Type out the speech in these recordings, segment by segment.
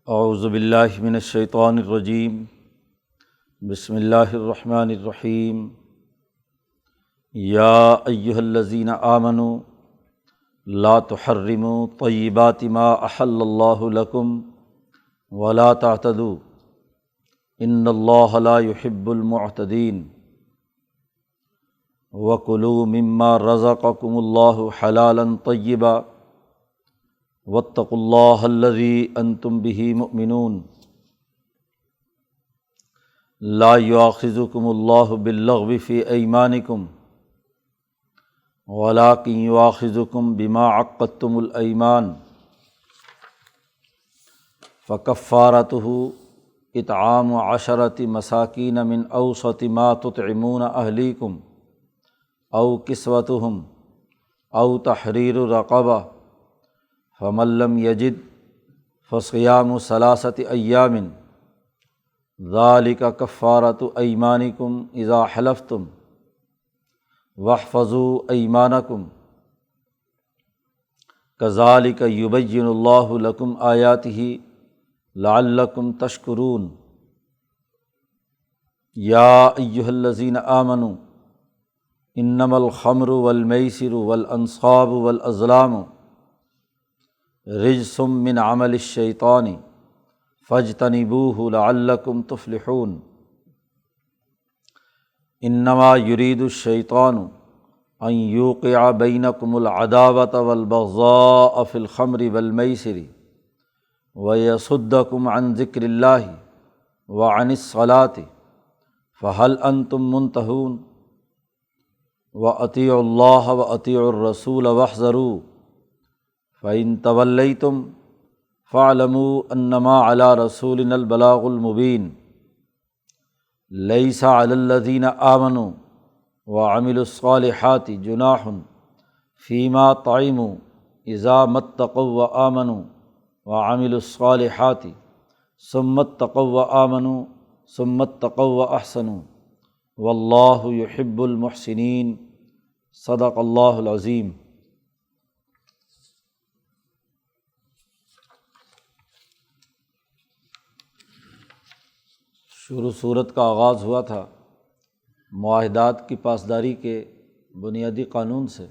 اعوذ باللہ من الشیطان الرجیم بسم اللہ الرحمن الرحیم یا ایہا الذین آمنوا لا تحرموا طیبات ما احل اللہ لکم ولا تعتدوا ان اللہ لا يحب المعتدین وکلوا مما رزقکم اللہ حلالا طیبا واتقوا اللہ الذی انتم بہ مؤمنون لا یؤاخذکم اللہ باللغو فی ایمانکم ولکن یؤاخذکم بما عقدتم الایمان فکفارتہ اطعام 10 مساکین من اوسط ما تطعمون اہلیکم او کسوتہم او تحریر رقبہ فمن لم یجد فصیام 3 ایام ذلک کفارۃ ایمانکم اذا حلفتم واحفظوا ایمانکم کذلک یبین اللہ لکم آیاتہ لعلکم تشکرون یا ایہا الذین آمنوا انما الخمر والمیسر والانصاب والازلام رجس من عمل الشیطان فاجتنبوہ لعلکم تفلحون انما یرید الشیطان ان یوقع بینکم العداوۃ والبغضاء فی الخمر والمیسر ویصدکم عن ذکر اللہ وعن الصلاۃ فہل انتم منتہون واطیعوا اللہ واطیعوا الرسول واحذروا فَإِن تَوَلَّيْتُمْ فَاعْلَمُوا أَنَّمَا عَلَىٰ رَسُولِنَا الْبَلَاغُ الْمُبِينُ لَيْسَ عَلَى الَّذِينَ آمَنُوا وَعَمِلُوا الصَّالِحَاتِ جُنَاحٌ فِيمَا طَعِمُوا إِذَا مَا اتَّقَوا وَآمَنُوا وَعَمِلُوا الصَّالِحَاتِ ثُمَّ اتَّقَوا وَآمَنُوا ثُمَّ اتَّقَوا وَأَحْسَنُوا وَاللَّهُ يُحِبُّ الْمُحْسِنِينَ صدق اللہ العظیم۔ شروع صورت کا آغاز ہوا تھا معاہدات کی پاسداری کے بنیادی قانون سے،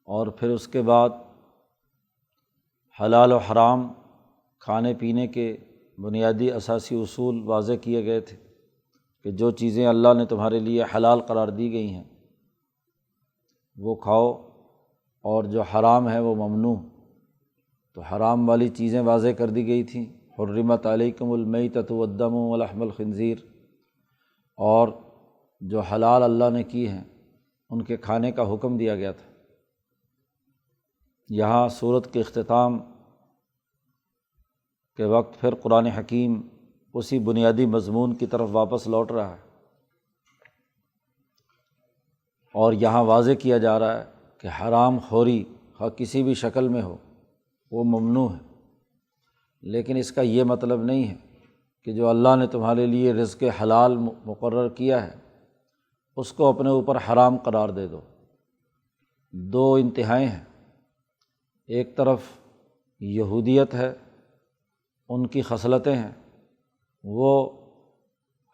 اور پھر اس کے بعد حلال و حرام کھانے پینے کے بنیادی اساسی اصول واضح کیے گئے تھے کہ جو چیزیں اللہ نے تمہارے لیے حلال قرار دی گئی ہیں وہ کھاؤ، اور جو حرام ہے وہ ممنوع۔ تو حرام والی چیزیں واضح کر دی گئی تھیں، حرمت علیکم المیتۃ والدم ولحم الخنزیر، اور جو حلال اللہ نے کی ہیں ان کے کھانے کا حکم دیا گیا تھا۔ یہاں سورت کے اختتام کے وقت پھر قرآن حکیم اسی بنیادی مضمون کی طرف واپس لوٹ رہا ہے، اور یہاں واضح کیا جا رہا ہے کہ حرام خوری خواہ کسی بھی شکل میں ہو وہ ممنوع ہے، لیکن اس کا یہ مطلب نہیں ہے کہ جو اللہ نے تمہارے لیے رزق حلال مقرر کیا ہے اس کو اپنے اوپر حرام قرار دے دو۔ دو انتہائیں ہیں، ایک طرف یہودیت ہے، ان کی خصلتیں ہیں، وہ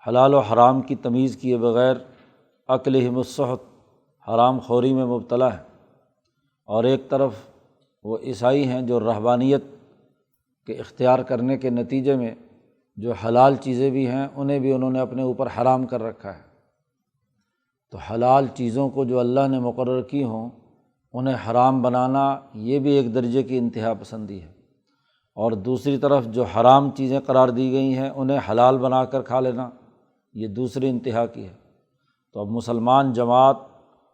حلال و حرام کی تمیز کیے بغیر اکلہم السحت حرام خوری میں مبتلا ہے، اور ایک طرف وہ عیسائی ہیں جو رہبانیت کہ اختیار کرنے کے نتیجے میں جو حلال چیزیں بھی ہیں انہیں بھی انہوں نے اپنے اوپر حرام کر رکھا ہے۔ تو حلال چیزوں کو جو اللہ نے مقرر کی ہوں انہیں حرام بنانا یہ بھی ایک درجے کی انتہا پسندی ہے، اور دوسری طرف جو حرام چیزیں قرار دی گئی ہیں انہیں حلال بنا کر کھا لینا یہ دوسری انتہا کی ہے۔ تو اب مسلمان جماعت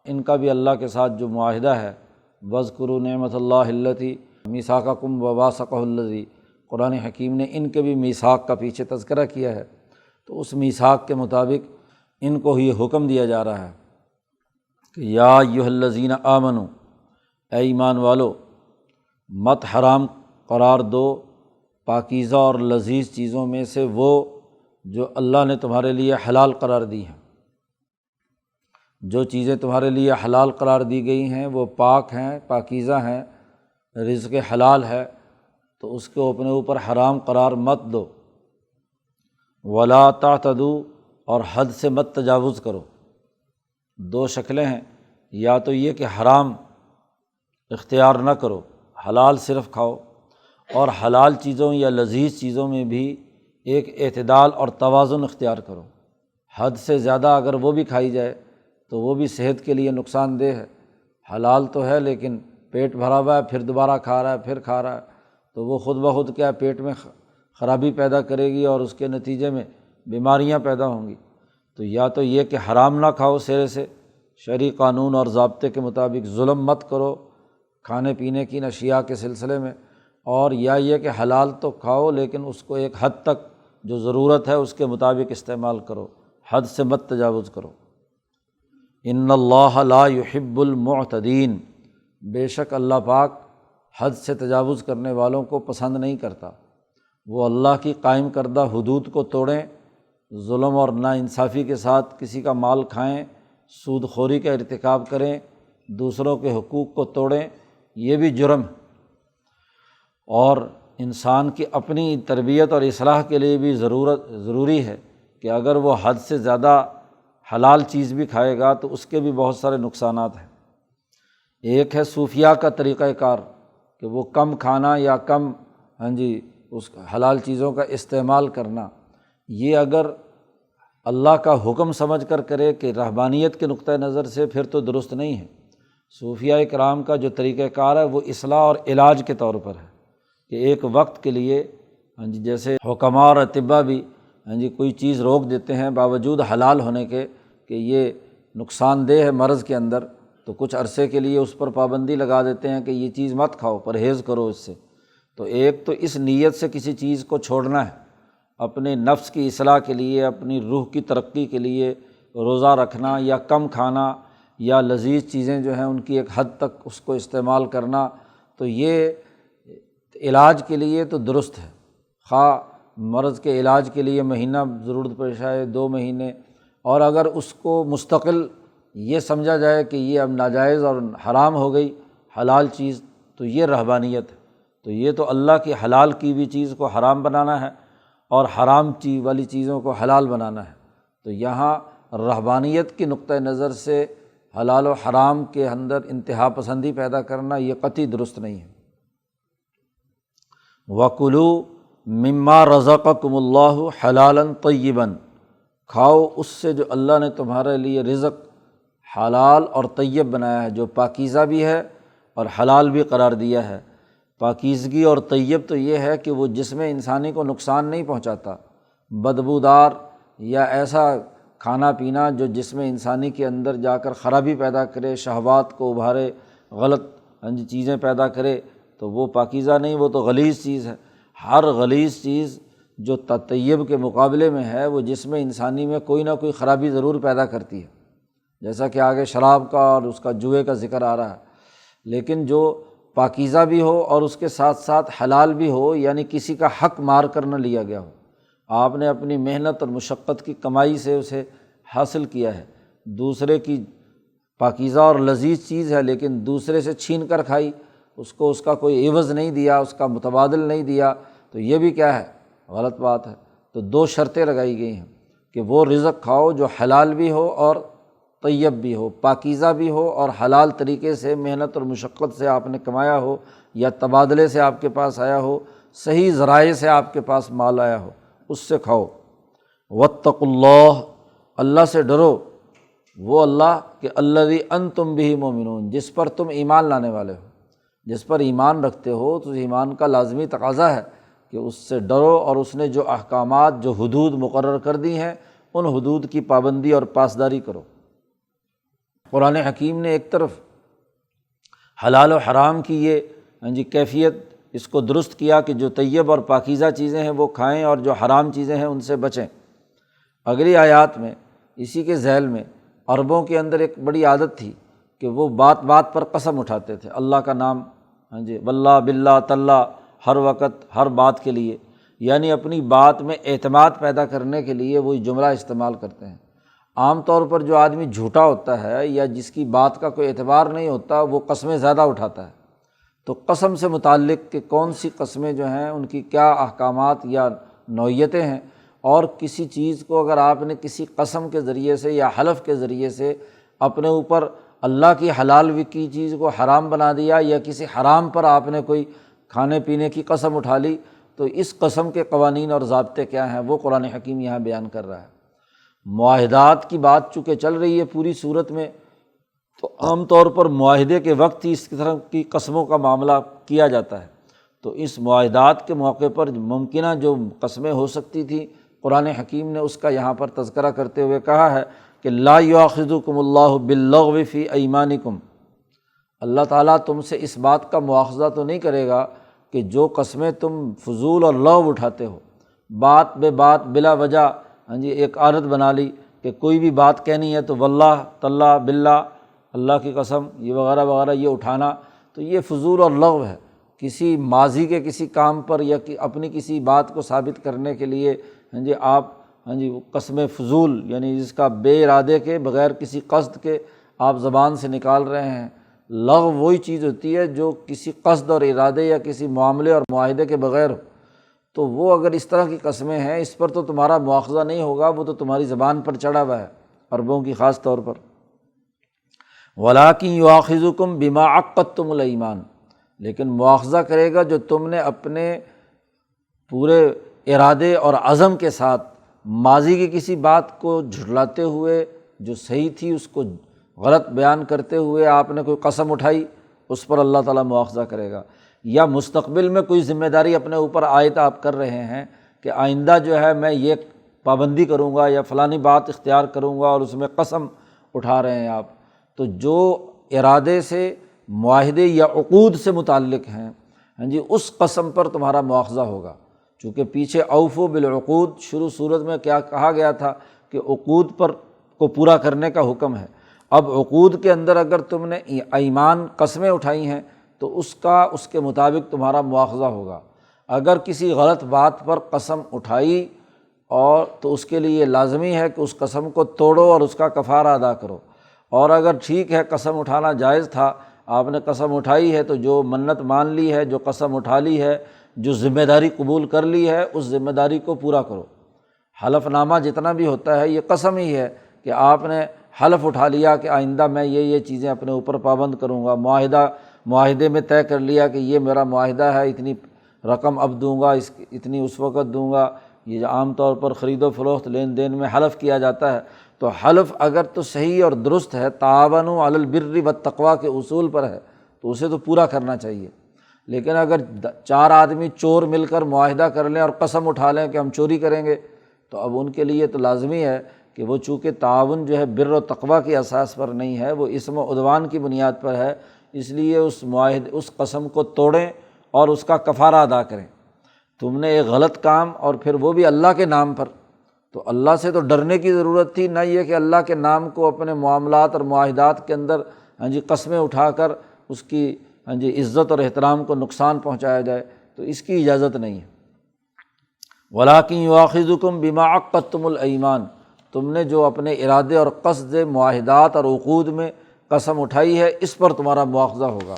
ان کا بھی اللہ کے ساتھ جو معاہدہ ہے، وَاذْكُرُوا نِعْمَتَ اللَّهِ الَّتِي مِيثَاقَكُمْ وَوَاثَقَهُ الَّذِي، قرآن حکیم نے ان کے بھی میثاق کا پیچھے تذکرہ کیا ہے، تو اس میثاق کے مطابق ان کو یہ حکم دیا جا رہا ہے کہ یا ایھا الذین آمنوا، اے ایمان والو، مت حرام قرار دو پاکیزہ اور لذیذ چیزوں میں سے وہ جو اللہ نے تمہارے لیے حلال قرار دی ہیں۔ جو چیزیں تمہارے لیے حلال قرار دی گئی ہیں وہ پاک ہیں، پاکیزہ ہیں، رزق حلال ہے، تو اس کو اپنے اوپر حرام قرار مت دو۔ ولا تعتدوا، اور حد سے مت تجاوز کرو۔ دو شکلیں ہیں، یا تو یہ کہ حرام اختیار نہ کرو، حلال صرف کھاؤ، اور حلال چیزوں یا لذیذ چیزوں میں بھی ایک اعتدال اور توازن اختیار کرو۔ حد سے زیادہ اگر وہ بھی کھائی جائے تو وہ بھی صحت کے لیے نقصان دہ ہے۔ حلال تو ہے لیکن پیٹ بھرا ہوا ہے، پھر دوبارہ کھا رہا ہے، پھر کھا رہا ہے، تو وہ خود بخود کیا پیٹ میں خرابی پیدا کرے گی اور اس کے نتیجے میں بیماریاں پیدا ہوں گی۔ تو یا تو یہ کہ حرام نہ کھاؤ سرے سے، شرعی قانون اور ضابطے کے مطابق ظلم مت کرو کھانے پینے کی اشیاء کے سلسلے میں، اور یا یہ کہ حلال تو کھاؤ لیکن اس کو ایک حد تک جو ضرورت ہے اس کے مطابق استعمال کرو، حد سے مت تجاوز کرو۔ ان اللہ لا يحب المعتدین، بے شک اللہ پاک حد سے تجاوز کرنے والوں کو پسند نہیں کرتا۔ وہ اللہ کی قائم کردہ حدود کو توڑیں، ظلم اور ناانصافی کے ساتھ کسی کا مال کھائیں، سود خوری کا ارتکاب کریں، دوسروں کے حقوق کو توڑیں، یہ بھی جرم ہے۔ اور انسان کی اپنی تربیت اور اصلاح کے لیے بھی ضروری ہے کہ اگر وہ حد سے زیادہ حلال چیز بھی کھائے گا تو اس کے بھی بہت سارے نقصانات ہیں۔ ایک ہے صوفیہ کا طریقہ کار کہ وہ کم کھانا یا کم اس حلال چیزوں کا استعمال کرنا، یہ اگر اللہ کا حکم سمجھ کر کرے کہ رہبانیت کے نقطہ نظر سے پھر تو درست نہیں ہے۔ صوفیہ کرام کا جو طریقہ کار ہے وہ اصلاح اور علاج کے طور پر ہے کہ ایک وقت کے لیے جیسے حکماء اور اطباء بھی کوئی چیز روک دیتے ہیں باوجود حلال ہونے کے کہ یہ نقصان دہ ہے مرض کے اندر، تو کچھ عرصے کے لیے اس پر پابندی لگا دیتے ہیں کہ یہ چیز مت کھاؤ، پرہیز کرو اس سے۔ تو ایک تو اس نیت سے کسی چیز کو چھوڑنا ہے، اپنے نفس کی اصلاح کے لیے، اپنی روح کی ترقی کے لیے روزہ رکھنا یا کم کھانا یا لذیذ چیزیں جو ہیں ان کی ایک حد تک اس کو استعمال کرنا، تو یہ علاج کے لیے تو درست ہے۔ خواہ مرض کے علاج کے لیے مہینہ ضرورت پیش آئے، 2 مہینے، اور اگر اس کو مستقل یہ سمجھا جائے کہ یہ اب ناجائز اور حرام ہو گئی حلال چیز، تو یہ رہبانیت ہے۔ تو یہ تو اللہ کی حلال کی ہوئی چیز کو حرام بنانا ہے اور حرام چیز والی چیزوں کو حلال بنانا ہے۔ تو یہاں رہبانیت کی نقطہ نظر سے حلال و حرام کے اندر انتہا پسندی پیدا کرنا یہ قطعی درست نہیں ہے۔ وَكُلُوا مِمَّا رَزَقَكُمُ اللَّهُ حَلَالًا طَيِّبًا، کھاؤ اس سے جو اللہ نے تمہارے لیے رزق حلال اور طیب بنایا ہے، جو پاکیزہ بھی ہے اور حلال بھی قرار دیا ہے۔ پاکیزگی اور طیب تو یہ ہے کہ وہ جسم انسانی کو نقصان نہیں پہنچاتا، بدبودار یا ایسا کھانا پینا جو جسم انسانی کے اندر جا کر خرابی پیدا کرے، شہوات کو ابھارے، غلط چیزیں پیدا کرے، تو وہ پاکیزہ نہیں، وہ تو غلیظ چیز ہے۔ ہر غلیظ چیز جو طیب کے مقابلے میں ہے وہ جسم انسانی میں کوئی نہ کوئی خرابی ضرور پیدا کرتی ہے، جیسا کہ آگے شراب کا اور اس کا جوئے کا ذکر آ رہا ہے۔ لیکن جو پاکیزہ بھی ہو اور اس کے ساتھ ساتھ حلال بھی ہو، یعنی کسی کا حق مار کر نہ لیا گیا ہو، آپ نے اپنی محنت اور مشقت کی کمائی سے اسے حاصل کیا ہے، دوسرے کی پاکیزہ اور لذیذ چیز ہے لیکن دوسرے سے چھین کر کھائی، اس کو اس کا کوئی عوض نہیں دیا، اس کا متبادل نہیں دیا، تو یہ بھی کیا ہے؟ غلط بات ہے۔ تو 2 شرطیں لگائی گئی ہیں کہ وہ رزق کھاؤ جو حلال بھی ہو اور طیب بھی ہو، پاکیزہ بھی ہو اور حلال طریقے سے محنت اور مشقت سے آپ نے کمایا ہو یا تبادلے سے آپ کے پاس آیا ہو، صحیح ذرائع سے آپ کے پاس مال آیا ہو، اس سے کھاؤ۔ واتقوا اللہ، اللہ سے ڈرو، وہ اللہ کہ الذی انتم بہ مؤمنون، جس پر تم ایمان لانے والے ہو، جس پر ایمان رکھتے ہو، تو ایمان کا لازمی تقاضا ہے کہ اس سے ڈرو اور اس نے جو احکامات، جو حدود مقرر کر دی ہیں ان حدود کی پابندی اور پاسداری کرو۔ قرآن حکیم نے ایک طرف حلال و حرام کی یہ کیفیت اس کو درست کیا کہ جو طیب اور پاکیزہ چیزیں ہیں وہ کھائیں اور جو حرام چیزیں ہیں ان سے بچیں۔ اگلی آیات میں اسی کے ذیل میں عربوں کے اندر ایک بڑی عادت تھی کہ وہ بات بات پر قسم اٹھاتے تھے، اللہ کا نام، واللہ باللہ تاللہ، ہر وقت ہر بات کے لیے، یعنی اپنی بات میں اعتماد پیدا کرنے کے لیے وہی جملہ استعمال کرتے ہیں۔ عام طور پر جو آدمی جھوٹا ہوتا ہے یا جس کی بات کا کوئی اعتبار نہیں ہوتا وہ قسمیں زیادہ اٹھاتا ہے، تو قسم سے متعلق کہ کون سی قسمیں جو ہیں ان کی کیا احکامات یا نوعیتیں ہیں، اور کسی چیز کو اگر آپ نے کسی قسم کے ذریعے سے یا حلف کے ذریعے سے اپنے اوپر اللہ کی حلال کی چیز کو حرام بنا دیا، یا کسی حرام پر آپ نے کوئی کھانے پینے کی قسم اٹھا لی، تو اس قسم کے قوانین اور ضابطے کیا ہیں وہ قرآن حکیم یہاں بیان کر رہا ہے۔ معاہدات کی بات چونکہ چل رہی ہے پوری صورت میں، تو عام طور پر معاہدے کے وقت ہی اس طرح کی قسموں کا معاملہ کیا جاتا ہے۔ تو اس معاہدات کے موقع پر ممکنہ جو قسمیں ہو سکتی تھیں، قرآن حکیم نے اس کا یہاں پر تذکرہ کرتے ہوئے کہا ہے کہ لا یؤاخذکم اللہ باللغو فی ایمانکم، اللہ تعالیٰ تم سے اس بات کا مواخذہ تو نہیں کرے گا کہ جو قسمیں تم فضول اور لغو اٹھاتے ہو، بات بے بات بلا وجہ ایک عادت بنا لی کہ کوئی بھی بات کہنی ہے تو واللہ تاللہ باللہ، اللہ کی قسم، یہ وغیرہ وغیرہ یہ اٹھانا، تو یہ فضول اور لغو ہے۔ کسی ماضی کے کسی کام پر یا اپنی کسی بات کو ثابت کرنے کے لیے آپ قسم فضول، یعنی جس کا بے ارادے کے بغیر کسی قصد کے آپ زبان سے نکال رہے ہیں۔ لغو وہی چیز ہوتی ہے جو کسی قصد اور ارادے یا کسی معاملے اور معاہدے کے بغیر ہو، تو وہ اگر اس طرح کی قسمیں ہیں اس پر تو تمہارا مواخذہ نہیں ہوگا، وہ تو تمہاری زبان پر چڑھا ہوا ہے، عربوں کی خاص طور پر۔ وَلَٰكِن يُؤَاخِذُكُم بِمَا عَقَّدتُّمُ الْأَيْمَانَ، لیکن مواخذہ کرے گا جو تم نے اپنے پورے ارادے اور عزم کے ساتھ ماضی کی کسی بات کو جھٹلاتے ہوئے، جو صحیح تھی اس کو غلط بیان کرتے ہوئے آپ نے کوئی قسم اٹھائی، اس پر اللہ تعالیٰ مواخذہ کرے گا۔ یا مستقبل میں کوئی ذمہ داری اپنے اوپر عائد آپ کر رہے ہیں کہ آئندہ جو ہے میں یہ پابندی کروں گا یا فلانی بات اختیار کروں گا، اور اس میں قسم اٹھا رہے ہیں آپ، تو جو ارادے سے معاہدے یا عقود سے متعلق ہیں اس قسم پر تمہارا مواخذہ ہوگا۔ چونکہ پیچھے اوفوا بالعقود شروع صورت میں کیا کہا گیا تھا کہ عقود پر کو پورا کرنے کا حکم ہے۔ اب عقود کے اندر اگر تم نے ایمان قسمیں اٹھائی ہیں تو اس کے مطابق تمہارا مواخذہ ہوگا۔ اگر کسی غلط بات پر قسم اٹھائی اور تو اس کے لیے لازمی ہے کہ اس قسم کو توڑو اور اس کا کفارہ ادا کرو، اور اگر ٹھیک ہے قسم اٹھانا جائز تھا، آپ نے قسم اٹھائی ہے تو جو منت مان لی ہے، جو قسم اٹھا لی ہے، جو ذمہ داری قبول کر لی ہے، اس ذمہ داری کو پورا کرو۔ حلف نامہ جتنا بھی ہوتا ہے یہ قسم ہی ہے کہ آپ نے حلف اٹھا لیا کہ آئندہ میں یہ چیزیں اپنے اوپر پابند کروں گا، معاہدے میں طے کر لیا کہ یہ میرا معاہدہ ہے، اتنی رقم اب دوں گا، اتنی اس وقت دوں گا۔ یہ عام طور پر خرید و فروخت لین دین میں حلف کیا جاتا ہے، تو حلف اگر تو صحیح اور درست ہے، تعاونوا علی البر والتقوی کے اصول پر ہے، تو اسے تو پورا کرنا چاہیے۔ لیکن اگر 4 آدمی چور مل کر معاہدہ کر لیں اور قسم اٹھا لیں کہ ہم چوری کریں گے، تو اب ان کے لیے تو لازمی ہے کہ وہ چونکہ تعاون جو ہے بر و تقوی کی اساس پر نہیں ہے، وہ اسم و عدوان کی بنیاد پر ہے، اس لیے اس قسم کو توڑیں اور اس کا کفارہ ادا کریں۔ تم نے ایک غلط کام، اور پھر وہ بھی اللہ کے نام پر، تو اللہ سے تو ڈرنے کی ضرورت تھی، نہ یہ کہ اللہ کے نام کو اپنے معاملات اور معاہدات کے اندر قسمیں اٹھا کر اس کی عزت اور احترام کو نقصان پہنچایا جائے، تو اس کی اجازت نہیں ہے۔ وَلَٰكِن يُؤَاخِذُكُم بِمَا عَقَّدتُّمُ الْأَيْمَانَ، تم نے جو اپنے ارادے اور قصد معاہدات اور عقود میں قسم اٹھائی ہے، اس پر تمہارا مواخذہ ہوگا۔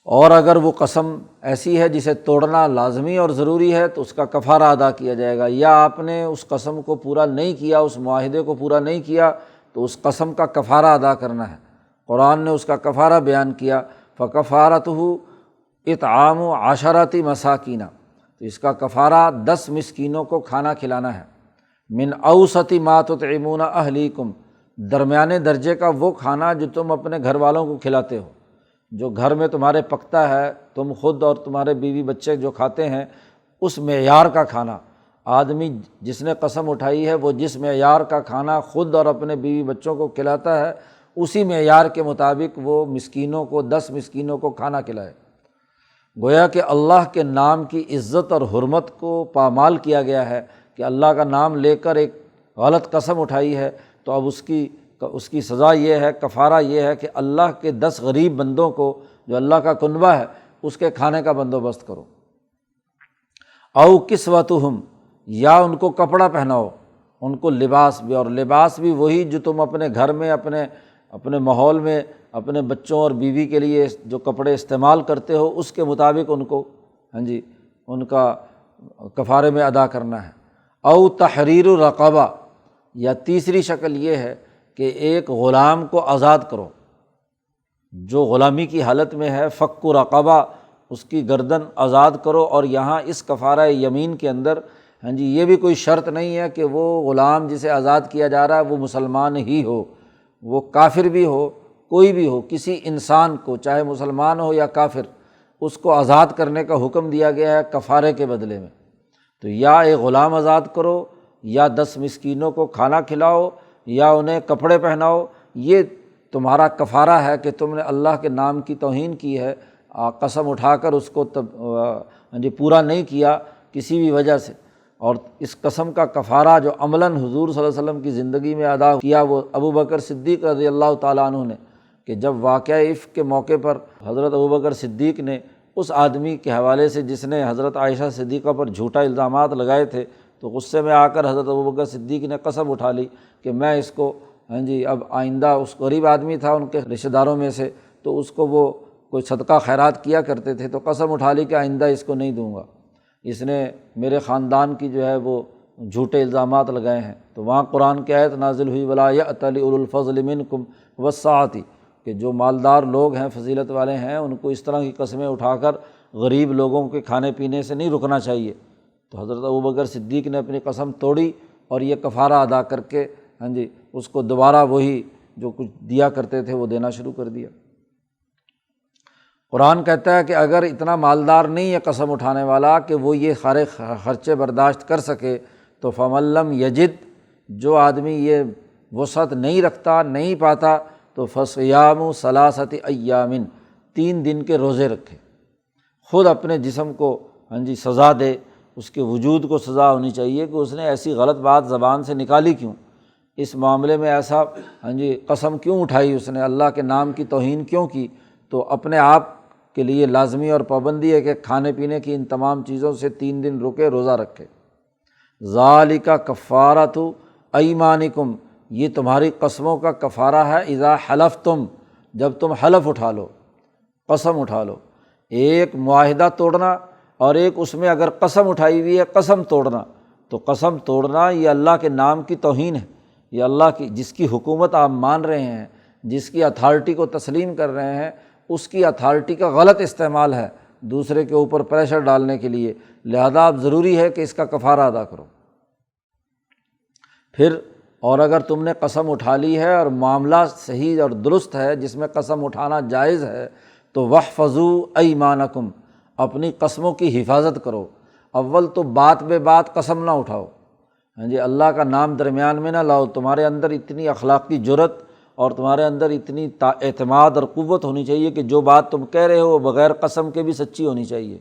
اور اگر وہ قسم ایسی ہے جسے توڑنا لازمی اور ضروری ہے تو اس کا کفارہ ادا کیا جائے گا، یا آپ نے اس قسم کو پورا نہیں کیا، اس معاہدے کو پورا نہیں کیا، تو اس قسم کا کفارہ ادا کرنا ہے۔ قرآن نے اس کا کفارہ بیان کیا، فَكَفَارَتُهُ اطعام 10 مساکین، تو اس کا کفارہ 10 مسکینوں کو کھانا کھلانا ہے۔ من اوسط ما تطعمون اہلیکم، درمیانے درجے کا وہ کھانا جو تم اپنے گھر والوں کو کھلاتے ہو، جو گھر میں تمہارے پکتا ہے، تم خود اور تمہارے بیوی بچے جو کھاتے ہیں، اس معیار کا کھانا۔ آدمی جس نے قسم اٹھائی ہے وہ جس معیار کا کھانا خود اور اپنے بیوی بچوں کو کھلاتا ہے، اسی معیار کے مطابق وہ مسکینوں کو 10 مسکینوں کو کھانا کھلائے۔ گویا کہ اللہ کے نام کی عزت اور حرمت کو پامال کیا گیا ہے کہ اللہ کا نام لے کر ایک غلط قسم اٹھائی ہے، تو اب اس کی سزا یہ ہے، کفارہ یہ ہے کہ اللہ کے 10 غریب بندوں کو جو اللہ کا کنبہ ہے اس کے کھانے کا بندوبست کرو۔ او کسوتہم، یا ان کو کپڑا پہناؤ، ان کو لباس بھی، اور لباس بھی وہی جو تم اپنے گھر میں اپنے ماحول میں اپنے بچوں اور بیوی کے لیے جو کپڑے استعمال کرتے ہو اس کے مطابق ان کو ان کا کفارے میں ادا کرنا ہے۔ او تحریر رقبہ، یا تیسری شکل یہ ہے کہ ایک غلام کو آزاد کرو جو غلامی کی حالت میں ہے، فک رقبہ، اس کی گردن آزاد کرو۔ اور یہاں اس کفارہ یمین کے اندر یہ بھی کوئی شرط نہیں ہے کہ وہ غلام جسے آزاد کیا جا رہا ہے وہ مسلمان ہی ہو، وہ کافر بھی ہو، کوئی بھی ہو، کسی انسان کو چاہے مسلمان ہو یا کافر، اس کو آزاد کرنے کا حکم دیا گیا ہے کفارے کے بدلے میں۔ تو یا ایک غلام آزاد کرو، یا 10 مسکینوں کو کھانا کھلاؤ، یا انہیں کپڑے پہناؤ، یہ تمہارا کفارہ ہے کہ تم نے اللہ کے نام کی توہین کی ہے، قسم اٹھا کر اس کو پورا نہیں کیا کسی بھی وجہ سے۔ اور اس قسم کا کفارہ جو عملاً حضور صلی اللہ علیہ وسلم کی زندگی میں ادا کیا وہ ابو بکر صدیق رضی اللہ تعالیٰ عنہ نے، کہ جب واقعہ عفک کے موقع پر حضرت ابو بکر صدیق نے اس آدمی کے حوالے سے جس نے حضرت عائشہ صدیقہ پر جھوٹا الزامات لگائے تھے، تو غصے میں آ کر حضرت ابو بکر صدیق نے قسم اٹھا لی کہ میں اس کو اب آئندہ، اس غریب آدمی تھا ان کے رشتہ داروں میں سے، تو اس کو وہ کوئی صدقہ خیرات کیا کرتے تھے، تو قسم اٹھا لی کہ آئندہ اس کو نہیں دوں گا، اس نے میرے خاندان کی جو ہے وہ جھوٹے الزامات لگائے ہیں۔ تو وہاں قرآن کی آیت نازل ہوئی، ولا یأتل اولو الفضل منکم والسعۃ، کہ جو مالدار لوگ ہیں، فضیلت والے ہیں، ان کو اس طرح کی قسمیں اٹھا کر غریب لوگوں کے کھانے پینے سے نہیں رکنا چاہیے۔ تو حضرت ابوبکر صدیق نے اپنی قسم توڑی اور یہ کفارہ ادا کر کے اس کو دوبارہ وہی جو کچھ دیا کرتے تھے وہ دینا شروع کر دیا۔ قرآن کہتا ہے کہ اگر اتنا مالدار نہیں ہے قسم اٹھانے والا کہ وہ یہ سارے خرچے برداشت کر سکے، تو فمن لم یجد، جو آدمی یہ وسعت نہیں رکھتا، نہیں پاتا، تو فصیام ثلاثۃ ایام، 3 دن کے روزے رکھے۔ خود اپنے جسم کو سزا دے، اس کے وجود کو سزا ہونی چاہیے کہ اس نے ایسی غلط بات زبان سے نکالی کیوں، اس معاملے میں ایسا قسم کیوں اٹھائی، اس نے اللہ کے نام کی توہین کیوں کی۔ تو اپنے آپ کے لیے لازمی اور پابندی ہے کہ کھانے پینے کی ان تمام چیزوں سے 3 دن رکے، روزہ رکھے۔ ذالک کفارۃ ایمانکم، یہ تمہاری قسموں کا کفارہ ہے، اذا حلفتم، جب تم حلف اٹھا لو، قسم اٹھا لو۔ ایک معاہدہ توڑنا اور ایک اس میں اگر قسم اٹھائی ہوئی ہے قسم توڑنا، تو قسم توڑنا یہ اللہ کے نام کی توہین ہے، یہ اللہ کی جس کی حکومت آپ مان رہے ہیں، جس کی اتھارٹی کو تسلیم کر رہے ہیں، اس کی اتھارٹی کا غلط استعمال ہے دوسرے کے اوپر پریشر ڈالنے کے لیے، لہذا اب ضروری ہے کہ اس کا کفارہ ادا کرو۔ پھر اور اگر تم نے قسم اٹھا لی ہے اور معاملہ صحیح اور درست ہے جس میں قسم اٹھانا جائز ہے، تو وَاحْفَظُوا أَيْمَانَكُمْ، اپنی قسموں کی حفاظت کرو۔ اول تو بات بے بات قسم نہ اٹھاؤ، اللہ کا نام درمیان میں نہ لاؤ، تمہارے اندر اتنی اخلاقی جرأت اور تمہارے اندر اتنی اعتماد اور قوت ہونی چاہیے کہ جو بات تم کہہ رہے ہو وہ بغیر قسم کے بھی سچی ہونی چاہیے۔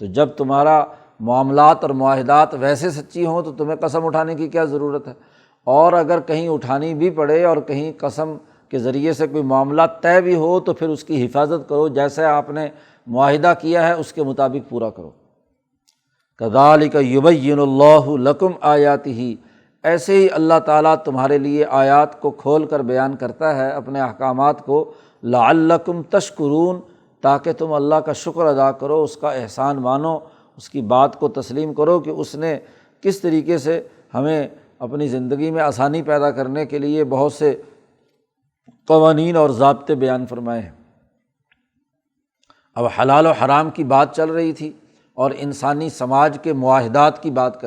تو جب تمہارا معاملات اور معاہدات ویسے سچی ہوں تو تمہیں قسم اٹھانے کی کیا ضرورت ہے؟ اور اگر کہیں اٹھانی بھی پڑے اور کہیں قسم کے ذریعے سے کوئی معاملہ طے بھی ہو تو پھر اس کی حفاظت کرو، جیسے آپ نے معاہدہ کیا ہے اس کے مطابق پورا کرو۔ کذالک یبین اللہ لکم آیاتہ، ایسے ہی اللہ تعالیٰ تمہارے لیے آیات کو کھول کر بیان کرتا ہے، اپنے احکامات کو، لعلکم تشکرون، تاکہ تم اللہ کا شکر ادا کرو، اس کا احسان مانو، اس کی بات کو تسلیم کرو کہ اس نے کس طریقے سے ہمیں اپنی زندگی میں آسانی پیدا کرنے کے لیے بہت سے قوانین اور ضابطے بیان فرمائے ہیں۔ اب حلال و حرام کی بات چل رہی تھی اور انسانی سماج کے معاہدات کی بات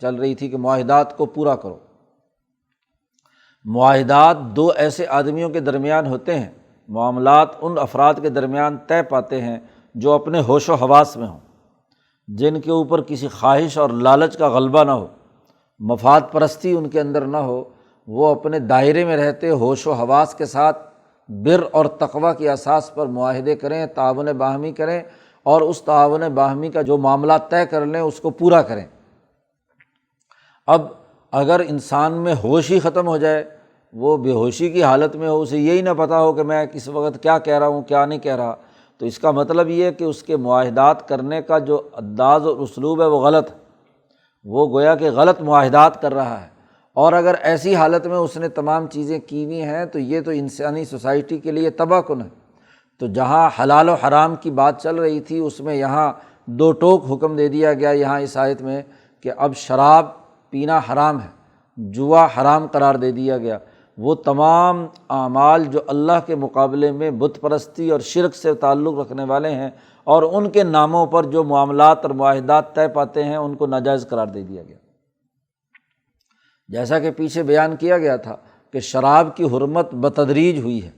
چل رہی تھی کہ معاہدات کو پورا کرو۔ معاہدات 2 ایسے آدمیوں کے درمیان ہوتے ہیں، معاملات ان افراد کے درمیان طے پاتے ہیں جو اپنے ہوش و حواس میں ہوں، جن کے اوپر کسی خواہش اور لالچ کا غلبہ نہ ہو، مفاد پرستی ان کے اندر نہ ہو، وہ اپنے دائرے میں رہتے ہوش و حواس کے ساتھ بر اور تقوی کی اساس پر معاہدے کریں، تعاون باہمی کریں، اور اس تعاون باہمی کا جو معاملہ طے کر لیں اس کو پورا کریں۔ اب اگر انسان میں ہوش ہی ختم ہو جائے، وہ بے ہوشی کی حالت میں ہو، اسے یہی نہ پتہ ہو کہ میں کس وقت کیا کہہ رہا ہوں کیا نہیں کہہ رہا، تو اس کا مطلب یہ ہے کہ اس کے معاہدات کرنے کا جو انداز اور اسلوب ہے وہ غلط ہے، وہ گویا کہ غلط معاہدات کر رہا ہے، اور اگر ایسی حالت میں اس نے تمام چیزیں کی ہوئی ہیں تو یہ تو انسانی سوسائٹی کے لیے تباہ کن ہے۔ تو جہاں حلال و حرام کی بات چل رہی تھی اس میں یہاں دو ٹوک حکم دے دیا گیا یہاں اس آیت میں کہ اب شراب پینا حرام ہے، جوا حرام قرار دے دیا گیا۔ وہ تمام اعمال جو اللہ کے مقابلے میں بت پرستی اور شرک سے تعلق رکھنے والے ہیں اور ان کے ناموں پر جو معاملات اور معاہدات طے پاتے ہیں ان کو ناجائز قرار دے دیا گیا۔ جیسا کہ پیچھے بیان کیا گیا تھا کہ شراب کی حرمت بتدریج ہوئی ہے۔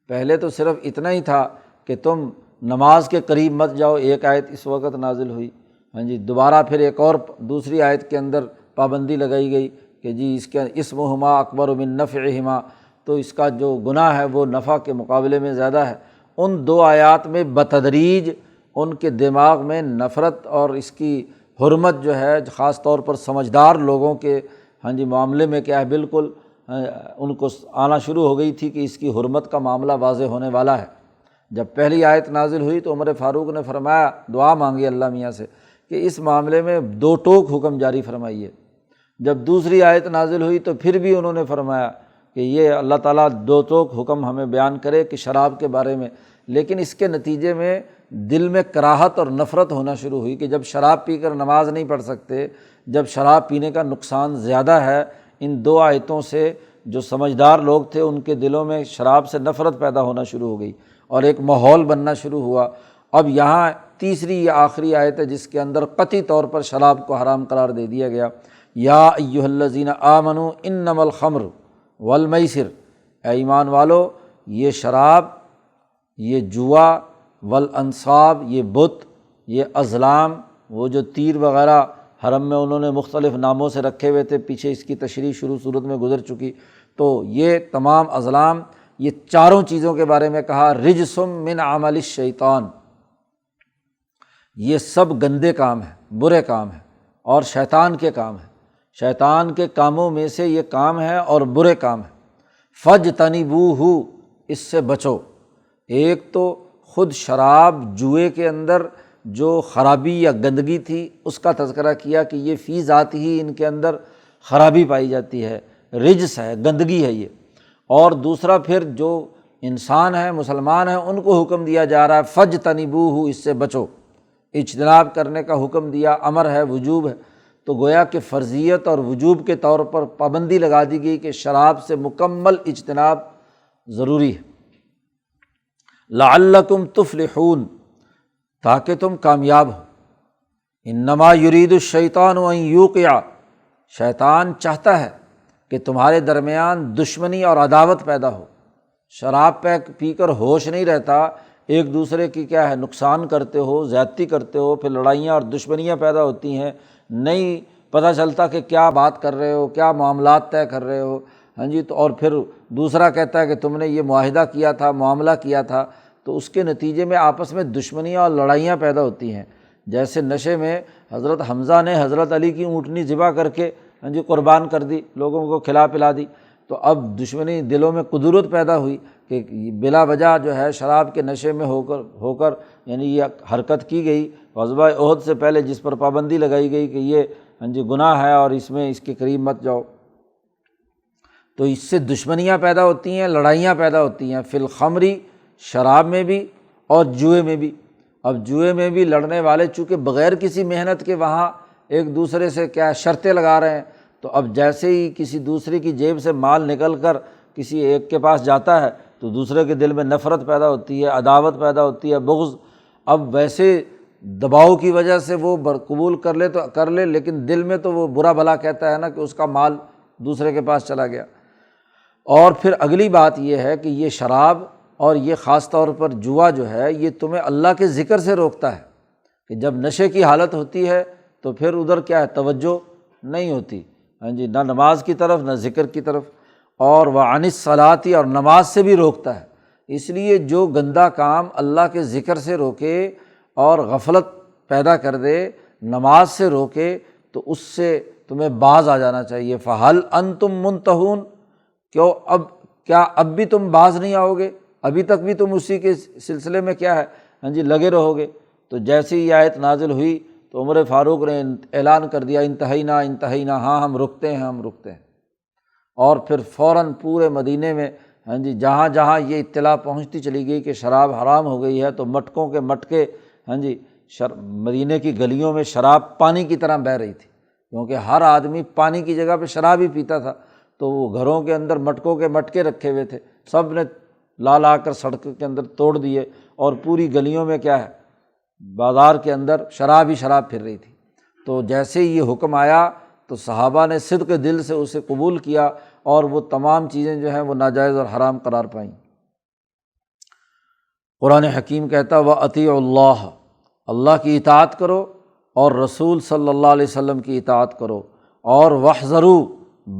پہلے تو صرف اتنا ہی تھا کہ تم نماز کے قریب مت جاؤ، ایک آیت اس وقت نازل ہوئی، دوبارہ پھر ایک اور دوسری آیت کے اندر پابندی لگائی گئی کہ جی اس کے اسمہما اکبر من نفعہما، تو اس کا جو گناہ ہے وہ نفع کے مقابلے میں زیادہ ہے۔ ان دو آیات میں بتدریج ان کے دماغ میں نفرت اور اس کی حرمت جو ہے خاص طور پر سمجھدار لوگوں کے معاملے میں کیا ہے بالکل ان کو آنا شروع ہو گئی تھی کہ اس کی حرمت کا معاملہ واضح ہونے والا ہے۔ جب پہلی آیت نازل ہوئی تو عمر فاروق نے فرمایا، دعا مانگی اللہ میاں سے کہ اس معاملے میں دو ٹوک حکم جاری فرمائیے۔ جب دوسری آیت نازل ہوئی تو پھر بھی انہوں نے فرمایا کہ یہ اللہ تعالیٰ دو ٹوک حکم ہمیں بیان کرے کہ شراب کے بارے میں، لیکن اس کے نتیجے میں دل میں کراہت اور نفرت ہونا شروع ہوئی کہ جب شراب پی کر نماز نہیں پڑھ سکتے، جب شراب پینے کا نقصان زیادہ ہے، ان دو آیتوں سے جو سمجھدار لوگ تھے ان کے دلوں میں شراب سے نفرت پیدا ہونا شروع ہو گئی اور ایک ماحول بننا شروع ہوا۔ اب یہاں تیسری یا آخری آیت ہے جس کے اندر قطعی طور پر شراب کو حرام قرار دے دیا گیا۔ یا ایھا الذین آمنوا انما الخمر والمیسر، اے ایمان والو یہ شراب، یہ جوا، والانصاب یہ بت، یہ ازلام، وہ جو تیر وغیرہ حرم میں انہوں نے مختلف ناموں سے رکھے ہوئے تھے، پیچھے اس کی تشریح شروع صورت میں گزر چکی، تو یہ تمام ازلام، یہ چاروں چیزوں کے بارے میں کہا رجس من عمل الشیطان، یہ سب گندے کام ہیں، برے کام ہیں اور شیطان کے کام ہیں، شیطان کے کاموں میں سے یہ کام ہے اور برے کام ہیں۔ فاجتنبوہ، اس سے بچو۔ ایک تو خود شراب جوئے کے اندر جو خرابی یا گندگی تھی اس کا تذکرہ کیا کہ یہ فی ذات ہی ان کے اندر خرابی پائی جاتی ہے، رجس ہے، گندگی ہے یہ۔ اور دوسرا پھر جو انسان ہیں، مسلمان ہیں، ان کو حکم دیا جا رہا ہے فاجتنبوہ، اس سے بچو، اجتناب کرنے کا حکم دیا، امر ہے، وجوب ہے۔ تو گویا کہ فرضیت اور وجوب کے طور پر پابندی لگا دی گئی کہ شراب سے مکمل اجتناب ضروری ہے۔ لعلکم تفلحون، تاکہ تم کامیاب ہو۔ انما یرید الشیطان ان یوقع، شیطان چاہتا ہے کہ تمہارے درمیان دشمنی اور عداوت پیدا ہو۔ شراب پی کر ہوش نہیں رہتا، ایک دوسرے کی کیا ہے نقصان کرتے ہو، زیادتی کرتے ہو، پھر لڑائیاں اور دشمنیاں پیدا ہوتی ہیں، نہیں پتہ چلتا کہ کیا بات کر رہے ہو، کیا معاملات طے کر رہے ہو، تو اور پھر دوسرا کہتا ہے کہ تم نے یہ معاہدہ کیا تھا، معاملہ کیا تھا، تو اس کے نتیجے میں آپس میں دشمنیاں اور لڑائیاں پیدا ہوتی ہیں۔ جیسے نشے میں حضرت حمزہ نے حضرت علی کی اونٹنی ذبح کر کے قربان کر دی، لوگوں کو کھلا پلا دی، تو اب دشمنی دلوں میں قدرت پیدا ہوئی کہ بلا وجہ جو ہے شراب کے نشے میں ہو کر یہ حرکت کی گئی۔ غزوہ احد سے پہلے جس پر پابندی لگائی گئی کہ یہ گناہ ہے اور اس میں اس کے قریب مت جاؤ، تو اس سے دشمنیاں پیدا ہوتی ہیں، لڑائیاں پیدا ہوتی ہیں، فی الخمری، شراب میں بھی اور جوئے میں بھی۔ اب جوئے میں بھی لڑنے والے چونکہ بغیر کسی محنت کے وہاں ایک دوسرے سے کیا شرطیں لگا رہے ہیں، تو اب جیسے ہی کسی دوسرے کی جیب سے مال نکل کر کسی ایک کے پاس جاتا ہے تو دوسرے کے دل میں نفرت پیدا ہوتی ہے، عداوت پیدا ہوتی ہے، بغض۔ اب ویسے دباؤ کی وجہ سے وہ قبول کر لے تو کر لے، لیکن دل میں تو وہ برا بھلا کہتا ہے نا کہ اس کا مال دوسرے کے پاس چلا گیا۔ اور پھر اگلی بات یہ ہے کہ یہ شراب اور یہ خاص طور پر جوا جو ہے یہ تمہیں اللہ کے ذکر سے روکتا ہے، کہ جب نشے کی حالت ہوتی ہے تو پھر ادھر کیا ہے توجہ نہیں ہوتی، نہ نماز کی طرف نہ ذکر کی طرف، اور وعن الصلاۃ، اور نماز سے بھی روکتا ہے۔ اس لیے جو گندا کام اللہ کے ذکر سے روکے اور غفلت پیدا کر دے، نماز سے روکے، تو اس سے تمہیں باز آ جانا چاہیے۔ فہل انتم منتہون، کیا اب بھی تم باز نہیں آؤ گے؟ ابھی تک بھی تم اسی کے سلسلے میں کیا ہے لگے رہو گے؟ تو جیسے ہی آیت نازل ہوئی تو عمر فاروق نے اعلان کر دیا انتہینا، ہاں ہم رکتے ہیں، ہم رکتے ہیں۔ اور پھر فوراً پورے مدینے میں جہاں جہاں یہ اطلاع پہنچتی چلی گئی کہ شراب حرام ہو گئی ہے تو مٹکوں کے مٹکے مدینے کی گلیوں میں شراب پانی کی طرح بہہ رہی تھی، کیونکہ ہر آدمی پانی کی جگہ پہ شراب ہی پیتا تھا، تو وہ گھروں کے اندر مٹکوں کے مٹکے رکھے ہوئے تھے، سب نے لا کر سڑک کے اندر توڑ دیے، اور پوری گلیوں میں کیا ہے، بازار کے اندر شراب ہی شراب پھر رہی تھی۔ تو جیسے ہی یہ حکم آیا تو صحابہ نے صدق دل سے اسے قبول کیا، اور وہ تمام چیزیں جو ہیں وہ ناجائز اور حرام قرار پائیں۔ قرآن حکیم کہتا ہے وَأَطِیعُوا اللَّهَ، اللہ کی اطاعت کرو اور رسول صلی اللہ علیہ وسلم کی اطاعت کرو، اور وَاحْذَرُوا،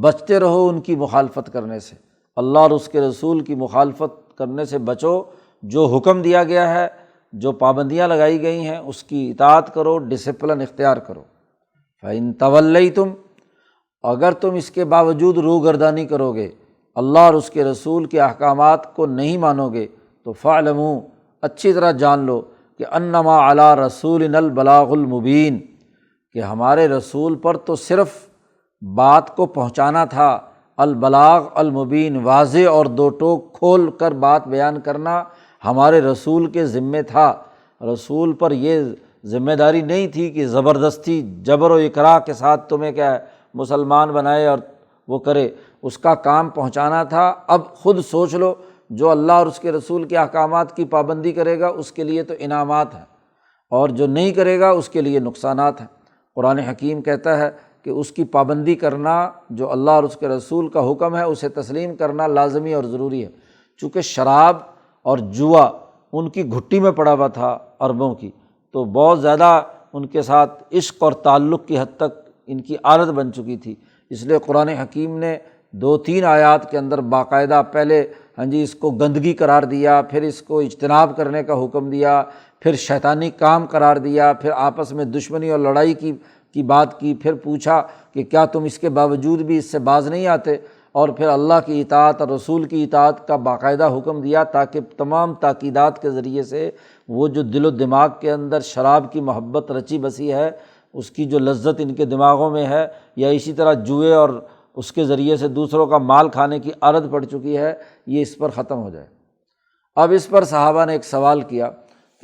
بچتے رہو ان کی مخالفت کرنے سے، اللہ اور اس کے رسول کی مخالفت کرنے سے بچو، جو حکم دیا گیا ہے، جو پابندیاں لگائی گئی ہیں اس کی اطاعت کرو، ڈسپلن اختیار کرو۔ فَإِن تَوَلَّيْتُمْ، اگر تم اس کے باوجود روگردانی کرو گے، اللہ اور اس کے رسول کے احکامات کو نہیں مانو گے، تو فَاعْلَمُوا، اچھی طرح جان لو کہ انما علی رسولنا البلاغ المبین، کہ ہمارے رسول پر تو صرف بات کو پہنچانا تھا، البلاغ المبین، واضح اور دو ٹوک کھول کر بات بیان کرنا ہمارے رسول کے ذمے تھا۔ رسول پر یہ ذمہ داری نہیں تھی کہ زبردستی جبر و اکراہ کے ساتھ تمہیں کیا ہے مسلمان بنائے اور وہ کرے، اس کا کام پہنچانا تھا۔ اب خود سوچ لو، جو اللہ اور اس کے رسول کے احکامات کی پابندی کرے گا اس کے لیے تو انعامات ہیں، اور جو نہیں کرے گا اس کے لیے نقصانات ہیں۔ قرآن حکیم کہتا ہے کہ اس کی پابندی کرنا، جو اللہ اور اس کے رسول کا حکم ہے اسے تسلیم کرنا لازمی اور ضروری ہے۔ چونکہ شراب اور جوا ان کی گھٹی میں پڑا ہوا تھا عربوں کی، تو بہت زیادہ ان کے ساتھ عشق اور تعلق کی حد تک ان کی عادت بن چکی تھی، اس لیے قرآن حکیم نے 2-3 آیات کے اندر باقاعدہ پہلے اس کو گندگی قرار دیا، پھر اس کو اجتناب کرنے کا حکم دیا، پھر شیطانی کام قرار دیا، پھر آپس میں دشمنی اور لڑائی کی بات کی، پھر پوچھا کہ کیا تم اس کے باوجود بھی اس سے باز نہیں آتے، اور پھر اللہ کی اطاعت اور رسول کی اطاعت کا باقاعدہ حکم دیا، تاکہ تمام تاکیدات کے ذریعے سے وہ جو دل و دماغ کے اندر شراب کی محبت رچی بسی ہے، اس کی جو لذت ان کے دماغوں میں ہے، یا اسی طرح جوئے اور اس کے ذریعے سے دوسروں کا مال کھانے کی عادت پڑ چکی ہے، یہ اس پر ختم ہو جائے۔ اب اس پر صحابہ نے ایک سوال کیا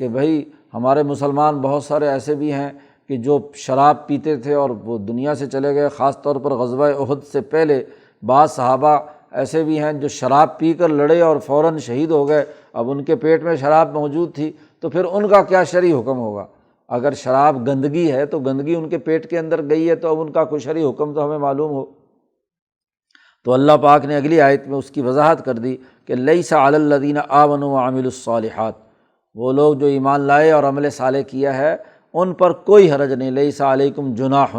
کہ بھائی ہمارے مسلمان بہت سارے ایسے بھی ہیں کہ جو شراب پیتے تھے اور وہ دنیا سے چلے گئے، خاص طور پر غزوہ احد سے پہلے بعض صحابہ ایسے بھی ہیں جو شراب پی کر لڑے اور فوراً شہید ہو گئے، اب ان کے پیٹ میں شراب موجود تھی، تو پھر ان کا کیا شرعی حکم ہوگا؟ اگر شراب گندگی ہے تو گندگی ان کے پیٹ کے اندر گئی ہے، تو اب ان کا کوئی شرعی حکم تو ہمیں معلوم ہو۔ تو اللہ پاک نے اگلی آیت میں اس کی وضاحت کر دی کہ لیس علی الذین آمنوا وعملوا الصالحات، وہ لوگ جو ایمان لائے اور عمل صالح کیا ہے ان پر کوئی حرج نہیں، لیس علیکم جناح،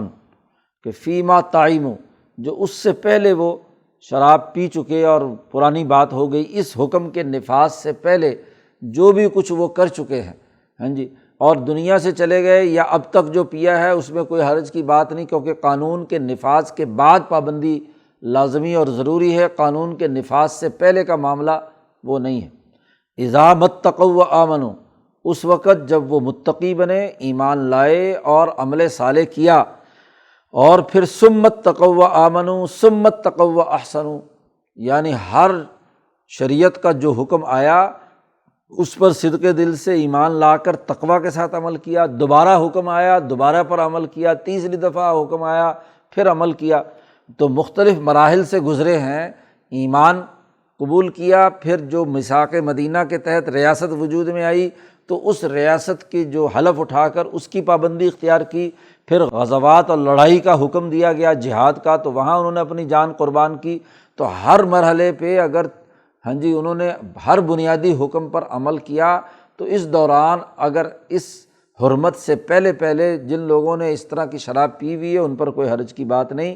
کہ فیما تعیموا، جو اس سے پہلے وہ شراب پی چکے اور پرانی بات ہو گئی، اس حکم کے نفاذ سے پہلے جو بھی کچھ وہ کر چکے ہیں اور دنیا سے چلے گئے یا اب تک جو پیا ہے اس میں کوئی حرج کی بات نہیں، کیونکہ قانون کے نفاذ کے بعد پابندی لازمی اور ضروری ہے، قانون کے نفاذ سے پہلے کا معاملہ وہ نہیں ہے۔ اذا متقوا وآمنوا، اس وقت جب وہ متقی بنے، ایمان لائے اور عمل صالح کیا، اور پھر ثم اتقوا وآمنوا ثم اتقوا واحسنوا، یعنی ہر شریعت کا جو حکم آیا اس پر صدق دل سے ایمان لا کر تقویٰ کے ساتھ عمل کیا، دوبارہ حکم آیا دوبارہ پر عمل کیا، تیسری دفعہ حکم آیا پھر عمل کیا، تو مختلف مراحل سے گزرے ہیں۔ ایمان قبول کیا، پھر جو میثاق مدینہ کے تحت ریاست وجود میں آئی تو اس ریاست کی جو حلف اٹھا کر اس کی پابندی اختیار کی، پھر غزوات اور لڑائی کا حکم دیا گیا جہاد کا، تو وہاں انہوں نے اپنی جان قربان کی۔ تو ہر مرحلے پہ اگر انہوں نے ہر بنیادی حکم پر عمل کیا، تو اس دوران اگر اس حرمت سے پہلے جن لوگوں نے اس طرح کی شراب پی ہوئی ہے ان پر کوئی حرج کی بات نہیں،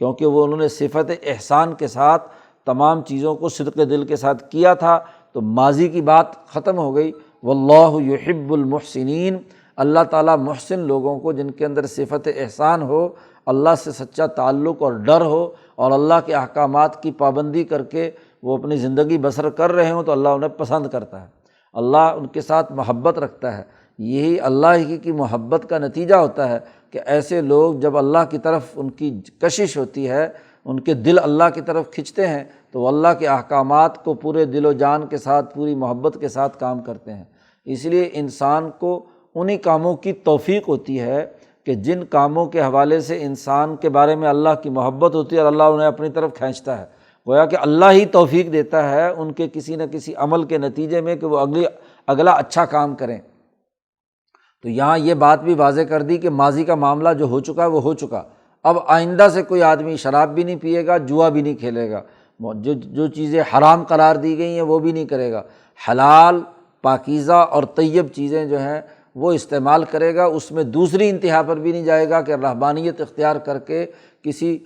کیونکہ وہ انہوں نے صفت احسان کے ساتھ تمام چیزوں کو صدق دل کے ساتھ کیا تھا، تو ماضی کی بات ختم ہو گئی۔ واللہ یحب المحسنین، اللہ تعالیٰ محسن لوگوں کو، جن کے اندر صفت احسان ہو، اللہ سے سچا تعلق اور ڈر ہو، اور اللہ کے احکامات کی پابندی کر کے وہ اپنی زندگی بسر کر رہے ہوں، تو اللہ انہیں پسند کرتا ہے، اللہ ان کے ساتھ محبت رکھتا ہے۔ یہی اللہ ہی کی محبت کا نتیجہ ہوتا ہے کہ ایسے لوگ جب اللہ کی طرف ان کی کشش ہوتی ہے ان کے دل اللہ کی طرف کھنچتے ہیں تو وہ اللہ کے احکامات کو پورے دل و جان کے ساتھ پوری محبت کے ساتھ کام کرتے ہیں۔ اس لیے انسان کو انہی کاموں کی توفیق ہوتی ہے کہ جن کاموں کے حوالے سے انسان کے بارے میں اللہ کی محبت ہوتی ہے اور اللہ انہیں اپنی طرف کھینچتا ہے۔ گویا کہ اللہ ہی توفیق دیتا ہے ان کے کسی نہ کسی عمل کے نتیجے میں کہ وہ اگلا اچھا کام کریں۔ تو یہاں یہ بات بھی واضح کر دی کہ ماضی کا معاملہ جو ہو چکا ہے وہ ہو چکا، اب آئندہ سے کوئی آدمی شراب بھی نہیں پیے گا، جوا بھی نہیں کھیلے گا، جو چیزیں حرام قرار دی گئی ہیں وہ بھی نہیں کرے گا، حلال پاکیزہ اور طیب چیزیں جو ہیں وہ استعمال کرے گا، اس میں دوسری انتہا پر بھی نہیں جائے گا کہ رہبانیت اختیار کر کے کسی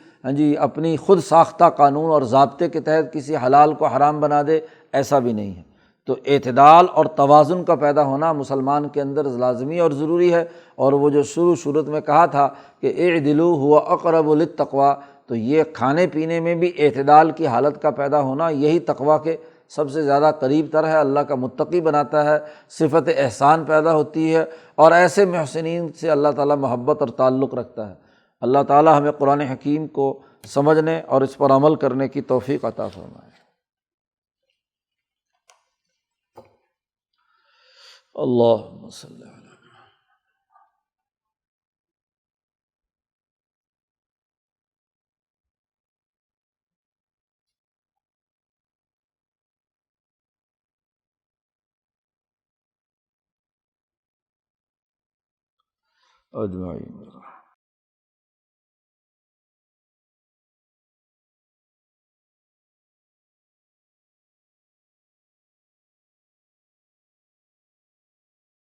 اپنی خود ساختہ قانون اور ضابطے کے تحت کسی حلال کو حرام بنا دے، ایسا بھی نہیں ہے۔ تو اعتدال اور توازن کا پیدا ہونا مسلمان کے اندر لازمی اور ضروری ہے، اور وہ جو شروع میں کہا تھا کہ اعدلوا هو اقرب للتقوی، تو یہ کھانے پینے میں بھی اعتدال کی حالت کا پیدا ہونا یہی تقوی کے سب سے زیادہ قریب تر ہے، اللہ کا متقی بناتا ہے، صفت احسان پیدا ہوتی ہے، اور ایسے محسنین سے اللہ تعالیٰ محبت اور تعلق رکھتا ہے۔ اللہ تعالیٰ ہمیں قرآن حکیم کو سمجھنے اور اس پر عمل کرنے کی توفیق عطا فرمائے۔ اللہم صلی اللہ اجمعین۔